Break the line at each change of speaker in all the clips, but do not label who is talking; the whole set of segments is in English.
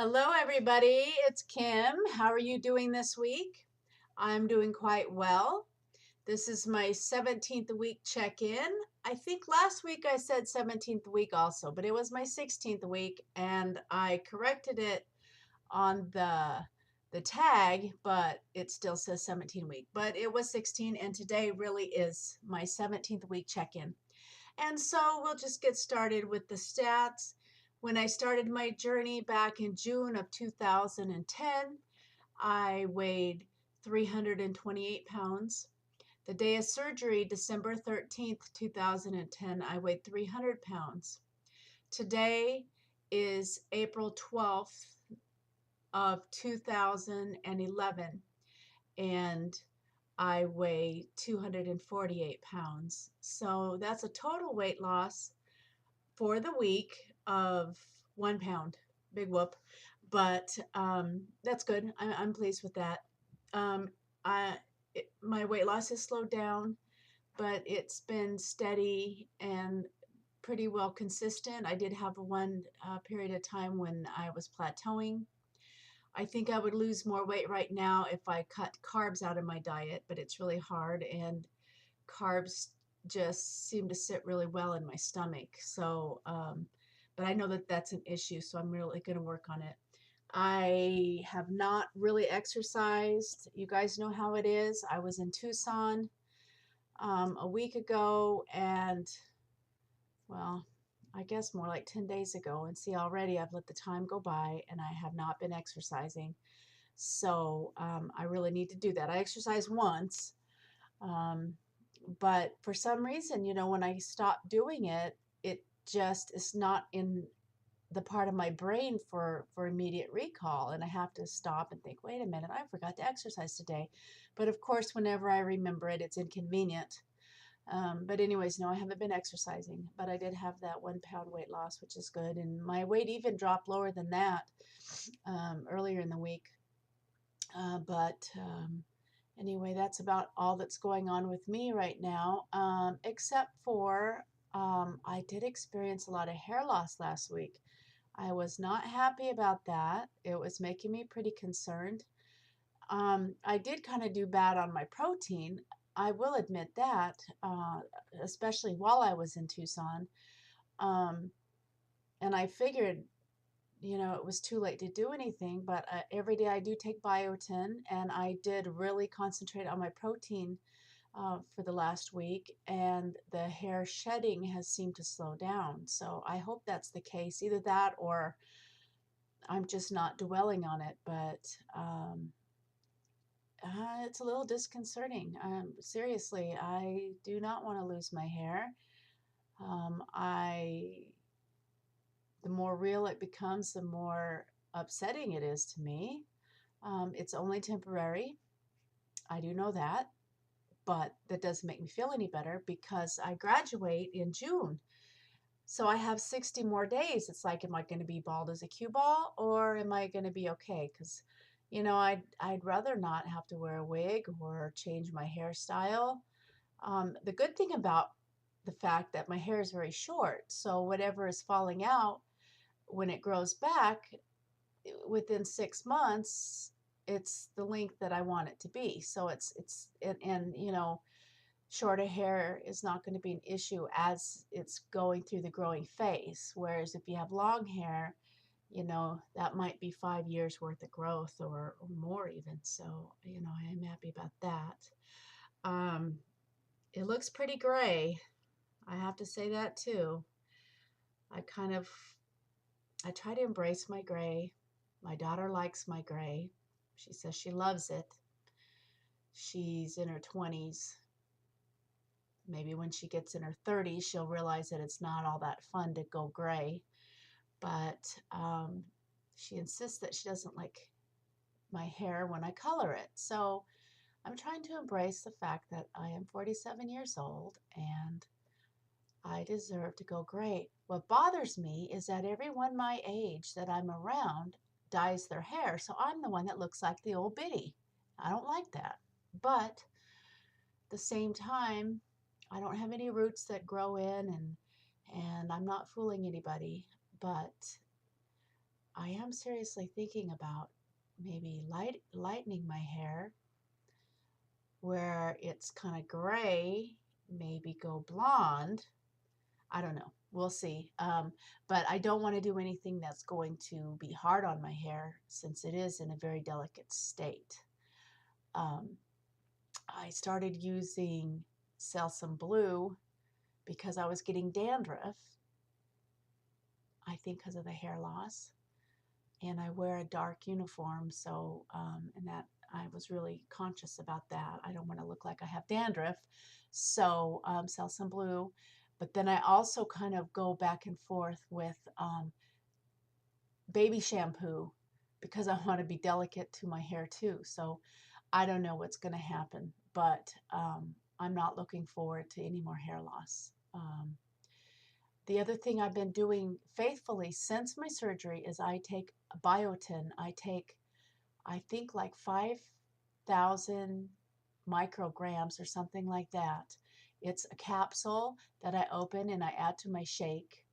Hello, everybody. It's Kim. How are you doing this week? I'm doing quite well. This is my 17th week check-in. I think last week I said 17th week also, but it was my 16th week, and I corrected it on the tag, but it still says 17 week. But it was 16, and today really is my 17th week check-in. And so we'll just get started with the stats. When I started my journey back in June of 2010, I weighed 328 pounds. The day of surgery, December 13th, 2010, I weighed 300 pounds. Today is April 12th of 2011, and I weigh 248 pounds. So that's a total weight loss for the week of 1 pound. Big whoop. But that's good. I'm pleased with that. Um, my weight loss has slowed down, but it's been steady and pretty well consistent. I did have one period of time when I was plateauing. I think I would lose more weight right now if I cut carbs out of my diet, but it's really hard, and carbs just seem to sit really well in my stomach. So, but I know that that's an issue, so I'm really going to work on it. I have not really exercised. You guys know how it is. I was in Tucson a week ago, and well, I guess more like 10 days ago. And see, already I've let the time go by and I have not been exercising. So I really need to do that. I exercised once, um, but for some reason, when I stop doing it, it just is not in the part of my brain for immediate recall, and I have to stop and think, wait a minute, I forgot to exercise today. But of course, whenever I remember it, it's inconvenient. But anyways, no, I haven't been exercising, but I did have that 1 pound weight loss, which is good. And my weight even dropped lower than that earlier in the week. But anyway, that's about all that's going on with me right now, except for I did experience a lot of hair loss last week. I was not happy about that. It was making me pretty concerned. I did kind of do bad on my protein. I will admit that, especially while I was in Tucson. Um, and I figured, it was too late to do anything, but every day I do take biotin, and I did really concentrate on my protein for the last week, and the hair shedding has seemed to slow down. So I hope that's the case. Either that or I'm just not dwelling on it, but it's a little disconcerting. Seriously, I do not want to lose my hair. I The more real it becomes, the more upsetting it is to me. It's only temporary. I do know that, but that doesn't make me feel any better because I graduate in June. So I have 60 more days. It's like, am I going to be bald as a cue ball, or am I going to be okay? Because, I'd rather not have to wear a wig or change my hairstyle. The good thing about the fact that my hair is very short, so whatever is falling out when it grows back within 6 months, it's the length that I want it to be. So and shorter hair is not going to be an issue as it's going through the growing phase. Whereas if you have long hair, that might be 5 years worth of growth, or more even. So, I am happy about that. Um, it looks pretty gray. I have to say that too. I kind of I try to embrace my gray. My daughter likes my gray. She says she loves it. She's in her 20s. Maybe when she gets in her 30s, she'll realize that it's not all that fun to go gray. But she insists that she doesn't like my hair when I color it. So I'm trying to embrace the fact that I am 47 years old and I deserve to go gray. What bothers me is that everyone my age that I'm around dyes their hair, so I'm the one that looks like the old biddy. I don't like that. But at the same time, I don't have any roots that grow in, and I'm not fooling anybody. But I am seriously thinking about maybe lightening my hair where it's kind of gray, maybe go blonde. I don't know. We'll see. But I don't want to do anything that's going to be hard on my hair since it is in a very delicate state. Um, I started using Selsun Blue because I was getting dandruff, I think because of the hair loss. And I wear a dark uniform, so, and that I was really conscious about that. I don't want to look like I have dandruff. So, Selsun Blue. But then I also kind of go back and forth with baby shampoo because I want to be delicate to my hair too. So I don't know what's going to happen, but I'm not looking forward to any more hair loss. The other thing I've been doing faithfully since my surgery is I take biotin. I take, I think, like 5,000 micrograms or something like that. It's a capsule that I open and I add to my shake.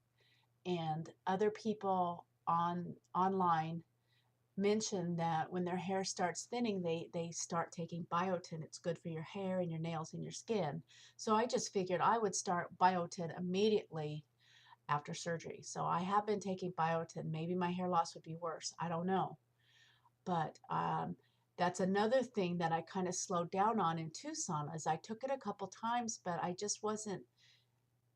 And other people online mention that when their hair starts thinning, they start taking biotin. It's good for your hair and your nails and your skin. So I just figured I would start biotin immediately after surgery. So I have been taking biotin. Maybe my hair loss would be worse. I don't know. But that's another thing that I kind of slowed down on in Tucson as I took it a couple times, but I just wasn't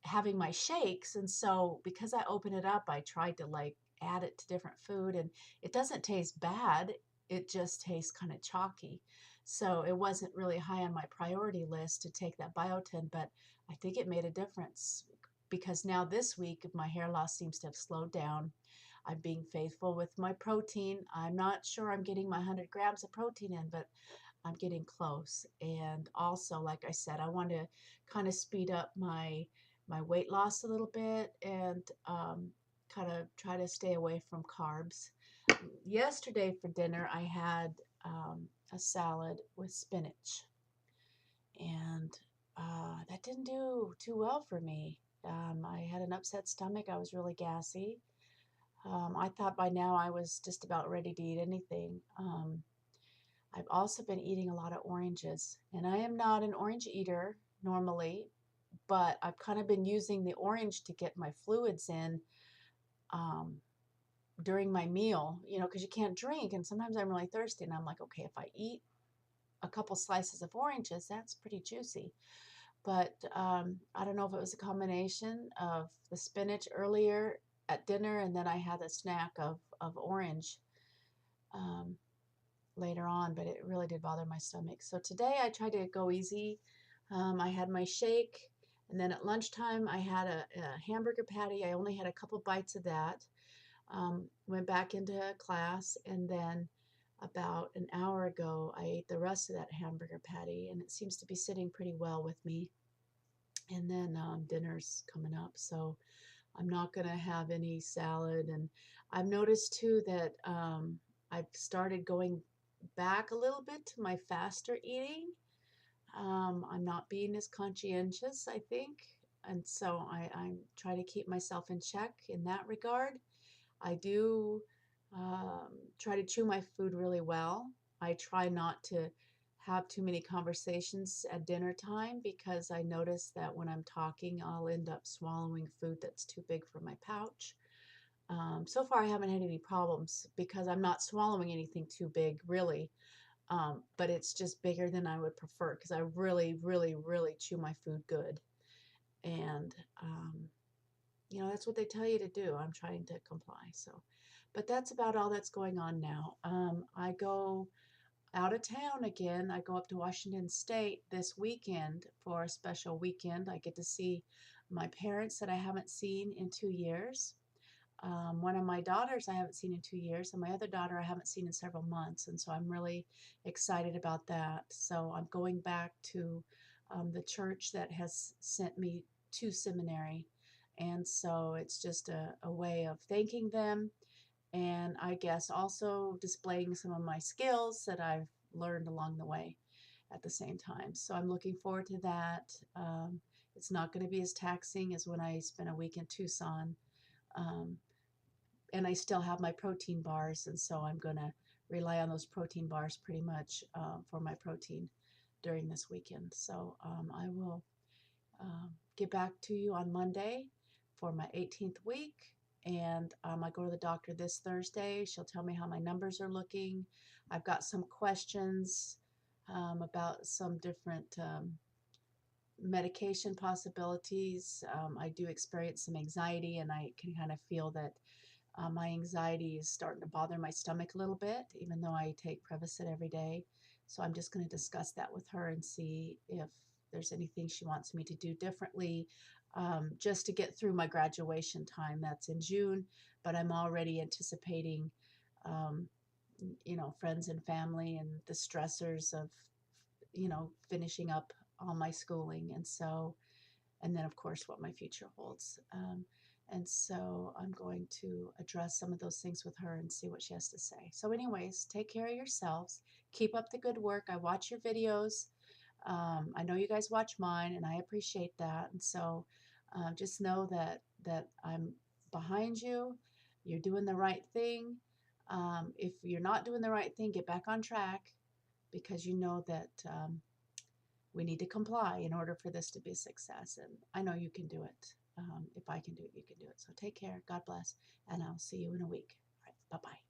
having my shakes. And so because I open it up, I tried to like add it to different food and it doesn't taste bad. It just tastes kind of chalky. So it wasn't really high on my priority list to take that biotin, but I think it made a difference because now this week my hair loss seems to have slowed down. I'm being faithful with my protein. I'm not sure I'm getting my 100 grams of protein in, but I'm getting close. And also, like I said, I want to kind of speed up my weight loss a little bit and kind of try to stay away from carbs. Yesterday for dinner, I had a salad with spinach, and that didn't do too well for me. I had an upset stomach. I was really gassy. I thought by now I was just about ready to eat anything. I've also been eating a lot of oranges, and I am not an orange eater normally, but I've kind of been using the orange to get my fluids in um, during my meal, because you can't drink. And sometimes I'm really thirsty, and I'm like, okay, if I eat a couple slices of oranges, that's pretty juicy. But I don't know if it was a combination of the spinach earlier at dinner, and then I had a snack of orange um, later on, but it really did bother my stomach. So today I tried to go easy. I had my shake, and then at lunchtime I had a hamburger patty. I only had a couple bites of that. Went back into class, and then about an hour ago I ate the rest of that hamburger patty, and it seems to be sitting pretty well with me. And then dinner's coming up, so I'm not going to have any salad. And I've noticed too that I've started going back a little bit to my faster eating. I'm not being as conscientious, I think. And so I try to keep myself in check in that regard. I do try to chew my food really well. I try not to have too many conversations at dinner time because I notice that when I'm talking, I'll end up swallowing food that's too big for my pouch. So far, I haven't had any problems because I'm not swallowing anything too big, really. But it's just bigger than I would prefer because I really, really, really chew my food good. And, that's what they tell you to do. I'm trying to comply. So, but that's about all that's going on now. I go out of town again. I go up to Washington State this weekend for a special weekend. I get to see my parents that I haven't seen in 2 years. One of my daughters I haven't seen in 2 years, and my other daughter I haven't seen in several months. And so I'm really excited about that. So I'm going back to the church that has sent me to seminary. And so it's just a way of thanking them and I guess also displaying some of my skills that I've learned along the way at the same time. So I'm looking forward to that. It's not going to be as taxing as when I spent a week in Tucson. Um, and I still have my protein bars, and so I'm going to rely on those protein bars pretty much for my protein during this weekend. So I will get back to you on Monday for my 18th week. And I go to the doctor this Thursday. She'll tell me how my numbers are looking. I've got some questions about some different medication possibilities. I do experience some anxiety, and I can kind of feel that my anxiety is starting to bother my stomach a little bit, even though I take Prevacid every day. So I'm just going to discuss that with her and see if there's anything she wants me to do differently, just to get through my graduation time. That's in June, but I'm already anticipating, um, friends and family and the stressors of, finishing up all my schooling. And then of course what my future holds. And so I'm going to address some of those things with her and see what she has to say. So anyways, take care of yourselves. Keep up the good work. I watch your videos. I know you guys watch mine, and I appreciate that. And so just know that I'm behind you. You're doing the right thing. If you're not doing the right thing, get back on track, because you know that we need to comply in order for this to be a success. And I know you can do it. If I can do it, you can do it. So take care. God bless. And I'll see you in a week. All right. Bye-bye.